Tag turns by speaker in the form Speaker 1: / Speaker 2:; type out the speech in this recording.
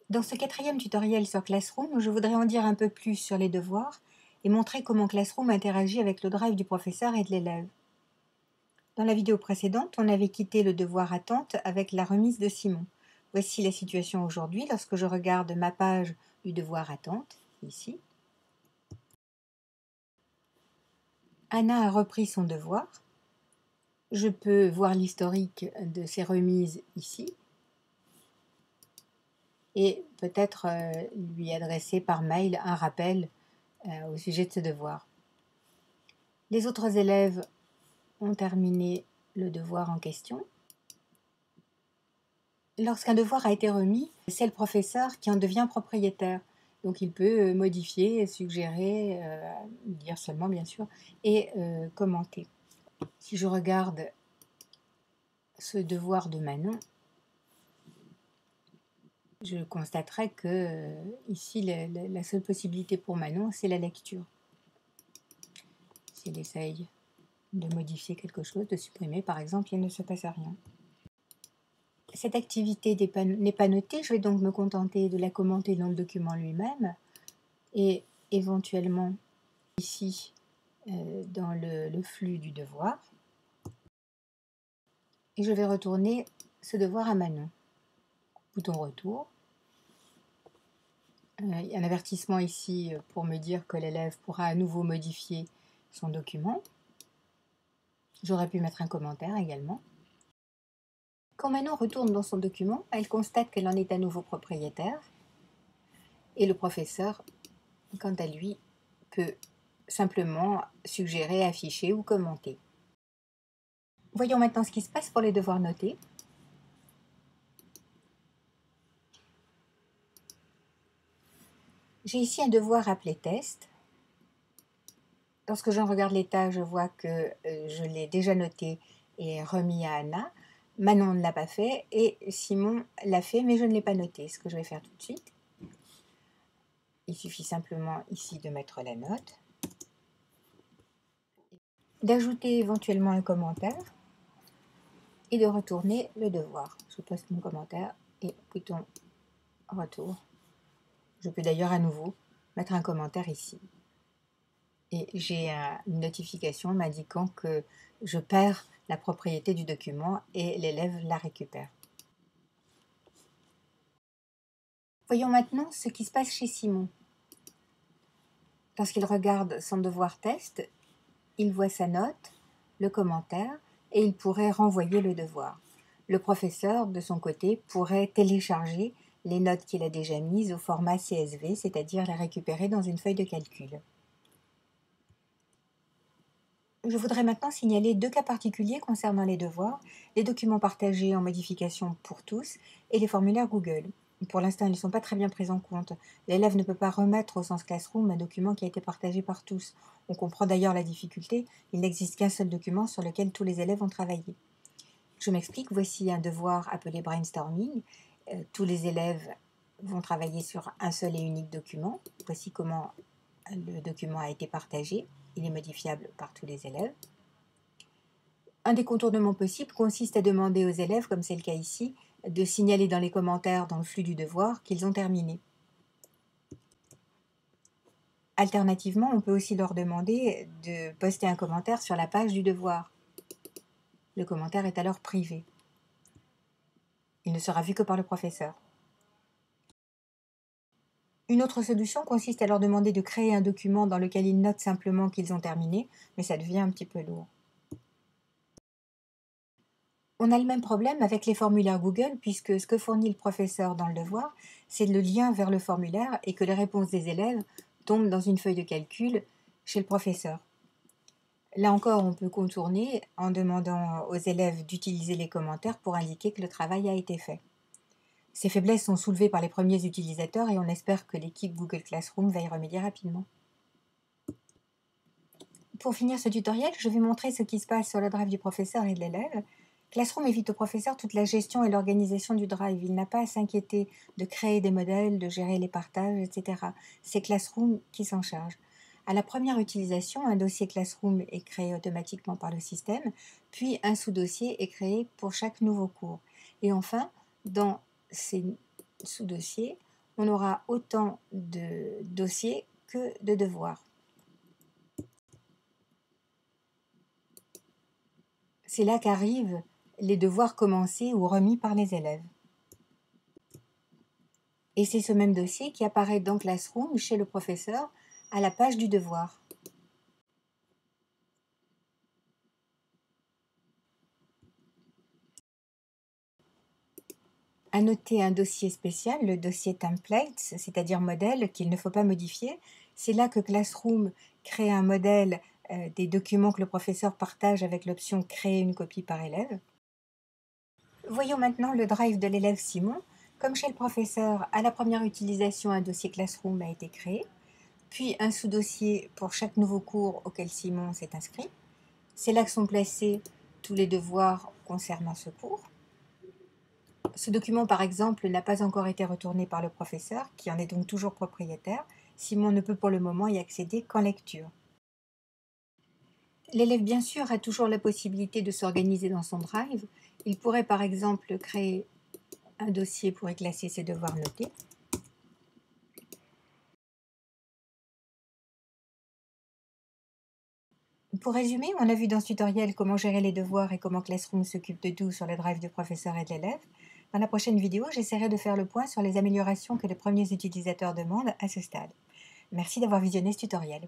Speaker 1: Dans ce quatrième tutoriel sur Classroom, je voudrais en dire un peu plus sur les devoirs et montrer comment Classroom interagit avec le drive du professeur et de l'élève. Dans la vidéo précédente, on avait quitté le devoir attente avec la remise de Simon. Voici la situation aujourd'hui lorsque je regarde ma page du devoir attente, ici. Anna a repris son devoir. Je peux voir l'historique de ses remises ici et peut-être lui adresser par mail un rappel au sujet de ce devoir. Les autres élèves ont terminé le devoir en question. Lorsqu'un devoir a été remis, c'est le professeur qui en devient propriétaire. Donc il peut modifier, suggérer, dire seulement bien sûr, et commenter. Si je regarde ce devoir de Manon, je constaterai que ici la seule possibilité pour Manon, c'est la lecture. Si elle essaye de modifier quelque chose, de supprimer par exemple, il ne se passe rien. Cette activité n'est pas notée, je vais donc me contenter de la commenter dans le document lui-même et éventuellement ici dans le flux du devoir. Et je vais retourner ce devoir à Manon. Bouton retour. Il y a un avertissement ici pour me dire que l'élève pourra à nouveau modifier son document. J'aurais pu mettre un commentaire également. Quand Manon retourne dans son document, elle constate qu'elle en est à nouveau propriétaire et le professeur, quant à lui, peut simplement suggérer, afficher ou commenter. Voyons maintenant ce qui se passe pour les devoirs notés. J'ai ici un devoir appelé test. Lorsque j'en regarde l'état, je vois que je l'ai déjà noté et remis à Anna. Manon ne l'a pas fait et Simon l'a fait, mais je ne l'ai pas noté. Ce que je vais faire tout de suite. Il suffit simplement ici de mettre la note, d'ajouter éventuellement un commentaire et de retourner le devoir. Je poste mon commentaire et bouton retour. Je peux d'ailleurs à nouveau mettre un commentaire ici. Et j'ai une notification m'indiquant que je perds la propriété du document et l'élève la récupère. Voyons maintenant ce qui se passe chez Simon. Lorsqu'il regarde son devoir test, il voit sa note, le commentaire et il pourrait renvoyer le devoir. Le professeur, de son côté, pourrait télécharger les notes qu'il a déjà mises au format CSV, c'est-à-dire les récupérer dans une feuille de calcul. Je voudrais maintenant signaler deux cas particuliers concernant les devoirs, les documents partagés en modification pour tous et les formulaires Google. Pour l'instant, ils ne sont pas très bien pris en compte. L'élève ne peut pas remettre au sens Classroom un document qui a été partagé par tous. On comprend d'ailleurs la difficulté, il n'existe qu'un seul document sur lequel tous les élèves ont travaillé. Je m'explique, voici un devoir appelé brainstorming. Tous les élèves vont travailler sur un seul et unique document. Voici comment le document a été partagé. Il est modifiable par tous les élèves. Un des contournements possibles consiste à demander aux élèves, comme c'est le cas ici, de signaler dans les commentaires dans le flux du devoir qu'ils ont terminé. Alternativement, on peut aussi leur demander de poster un commentaire sur la page du devoir. Le commentaire est alors privé. Il ne sera vu que par le professeur. Une autre solution consiste à leur demander de créer un document dans lequel ils notent simplement qu'ils ont terminé, mais ça devient un petit peu lourd. On a le même problème avec les formulaires Google, puisque ce que fournit le professeur dans le devoir, c'est le lien vers le formulaire et que les réponses des élèves tombent dans une feuille de calcul chez le professeur. Là encore, on peut contourner en demandant aux élèves d'utiliser les commentaires pour indiquer que le travail a été fait. Ces faiblesses sont soulevées par les premiers utilisateurs et on espère que l'équipe Google Classroom va y remédier rapidement. Pour finir ce tutoriel, je vais montrer ce qui se passe sur le drive du professeur et de l'élève. Classroom évite au professeur toute la gestion et l'organisation du drive. Il n'a pas à s'inquiéter de créer des modèles, de gérer les partages, etc. C'est Classroom qui s'en charge. À la première utilisation, un dossier Classroom est créé automatiquement par le système, puis un sous-dossier est créé pour chaque nouveau cours. Et enfin, dans ces sous-dossiers, on aura autant de dossiers que de devoirs. C'est là qu'arrivent les devoirs commencés ou remis par les élèves. Et c'est ce même dossier qui apparaît dans Classroom chez le professeur à la page du devoir. À noter un dossier spécial, le dossier templates, c'est-à-dire modèle qu'il ne faut pas modifier. C'est là que Classroom crée un modèle des documents que le professeur partage avec l'option créer une copie par élève. Voyons maintenant le drive de l'élève Simon. Comme chez le professeur, à la première utilisation, un dossier Classroom a été créé, puis un sous-dossier pour chaque nouveau cours auquel Simon s'est inscrit. C'est là que sont placés tous les devoirs concernant ce cours. Ce document, par exemple, n'a pas encore été retourné par le professeur, qui en est donc toujours propriétaire. Simon ne peut pour le moment y accéder qu'en lecture. L'élève, bien sûr, a toujours la possibilité de s'organiser dans son drive. Il pourrait, par exemple, créer un dossier pour y classer ses devoirs notés. Pour résumer, on a vu dans ce tutoriel comment gérer les devoirs et comment Classroom s'occupe de tout sur le drive du professeur et de l'élève. Dans la prochaine vidéo, j'essaierai de faire le point sur les améliorations que les premiers utilisateurs demandent à ce stade. Merci d'avoir visionné ce tutoriel.